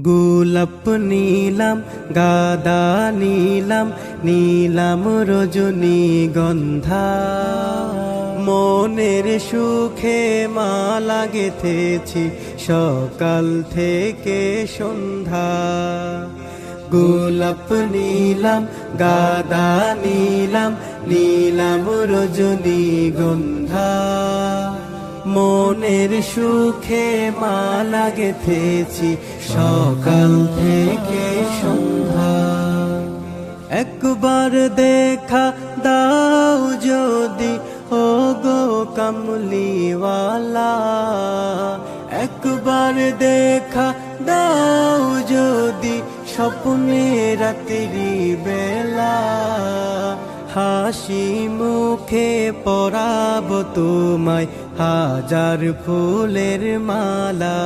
গোলাপ নীলাম, গাদা নীলাম, নীলাম রজনীগন্ধা। মনের সুখে মালা গেথেছি সকাল থেকে সন্ধ্যা। গোলাপ নীলাম, গাদা নীলাম, নীলাম রজনীগন্ধা। মনের সুখে মালা গেথেছি সকাল থেকে সন্ধ্যা। একবার দেখা দাও যদি ও গো কামলিওয়ালা, একবার দেখা দাও যদি স্বপ্নে রাত্রি বেলা। হাসি মুখে পরাব তোমায় হাজার ফুলের মালা।